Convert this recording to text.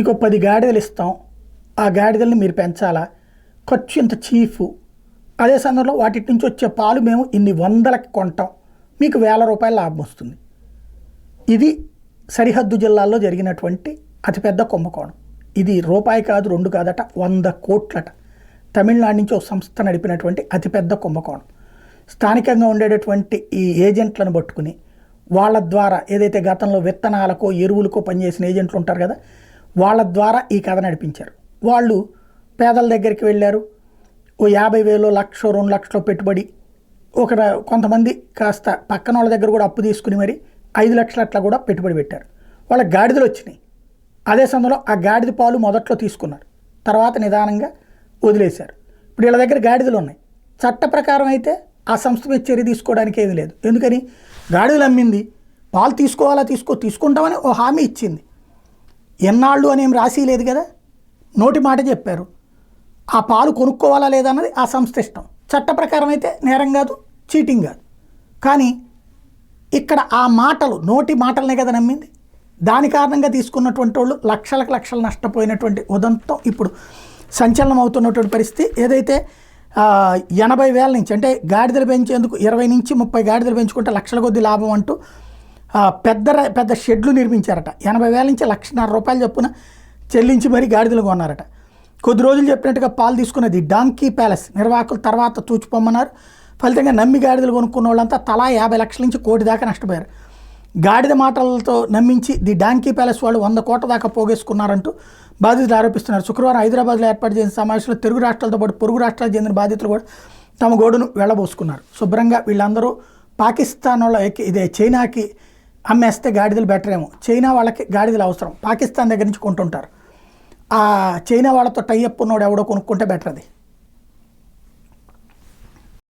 మీకు 10 గాడిదలు ఇస్తాం, ఆ గాడిదల్ని మీరు పెంచాలా, ఖర్చు ఇంత చీఫ్, అదే సందర్భంలో వాటి నుంచి వచ్చే పాలు మేము ఇన్ని వందలకి కొంటాం, మీకు ₹1000 లాభం వస్తుంది. ఇది సరిహద్దు జిల్లాల్లో జరిగినటువంటి అతిపెద్ద కుంభకోణం. ఇది రూపాయి కాదు, 2 కాదట, 100 కోట్లట. తమిళనాడు నుంచి ఒక సంస్థ నడిపినటువంటి అతిపెద్ద కుంభకోణం. స్థానికంగా ఉండేటటువంటి ఈ ఏజెంట్లను పట్టుకుని వాళ్ళ ద్వారా ఏదైతే గతంలో విత్తనాలకో ఎరువులకో పనిచేసిన ఏజెంట్లు ఉంటారు కదా, వాళ్ళ ద్వారా ఈ కథ నడిపించారు. వాళ్ళు పేదల దగ్గరికి వెళ్ళారు, ఓ 50,000, 1,00,000, 2,00,000 పెట్టుబడి, కొంతమంది కాస్త పక్కన వాళ్ళ దగ్గర కూడా అప్పు తీసుకుని మరి 5 లక్షలు అట్లా కూడా పెట్టుబడి పెట్టారు. వాళ్ళకి గాడిదలు వచ్చినాయి. అదే సమయంలో ఆ గాడిద పాలు మొదట్లో తీసుకున్నారు, తర్వాత నిదానంగా వదిలేశారు. ఇప్పుడు వీళ్ళ దగ్గర గాడిదలు ఉన్నాయి. చట్ట ప్రకారం అయితే ఆ సంస్థ మీద చర్య తీసుకోవడానికి ఏమీ లేదు. ఎందుకని, గాడిదలు అమ్మింది, పాలు తీసుకుంటామని ఓ హామీ ఇచ్చింది. ఎన్నాళ్ళు అని ఏం రాసి లేదు కదా, నోటి మాట చెప్పారు. ఆ పాలు కొనుక్కోవాలా లేదా అన్నది ఆ సంస్థ ఇష్టం. చట్ట ప్రకారం అయితే నేరం కాదు, చీటింగ్ కాదు. కానీ ఇక్కడ ఆ మాటలు, నోటి మాటలనే కదా నమ్మింది. దాని కారణంగా తీసుకున్నటువంటి వాళ్ళు లక్షలు నష్టపోయినటువంటి ఉదంతం ఇప్పుడు సంచలనం అవుతున్నటువంటి పరిస్థితి. ఏదైతే 80,000 నుంచి, అంటే గాడిదలు పెంచేందుకు 20 నుంచి 30 గాడిదలు పెంచుకుంటే లక్షల కొద్ది లాభం అంటూ పెద్ద షెడ్లు నిర్మించారట. 80,000 నుంచి ₹1,50,000 చొప్పున చెల్లించి మరీ గాడిదలు కొన్నారట. కొద్ది రోజులు చెప్పినట్టుగా పాలు తీసుకున్నది డాంకీ ప్యాలెస్ నిర్వాహకులు తర్వాత తూచిపోమన్నారు. ఫలితంగా నమ్మి గాడిదలు కొనుక్కున్న వాళ్ళంతా తలా 50 లక్షల నుంచి 1 కోటి దాకా నష్టపోయారు. గాడిద మాటలతో నమ్మించి ది డాంకీ ప్యాలెస్ వాళ్ళు 100 కోట్ల దాకా పోగేసుకున్నారంటూ బాధితులు ఆరోపిస్తున్నారు. శుక్రవారం హైదరాబాద్లో ఏర్పాటు చేసిన సమావేశంలో తెలుగు రాష్ట్రాలతో పాటు పొరుగు రాష్ట్రాలకు చెందిన బాధితులు కూడా తమ గోడును వెళ్ళబోసుకున్నారు. శుభ్రంగా వీళ్ళందరూ పాకిస్తాన్ వాళ్ళ ఇదే చైనాకి అమ్మేస్తే గాడిదలు బెటర్ ఏమో, చైనా వాళ్ళకి గాడిదలు అవసరం, పాకిస్తాన్ దగ్గర నుంచి కొంటుంటారు. ఆ చైనా వాళ్ళతో టైఅప్ ఉన్నోడు ఎవడో కొనుక్కుంటే బెటర్ అది.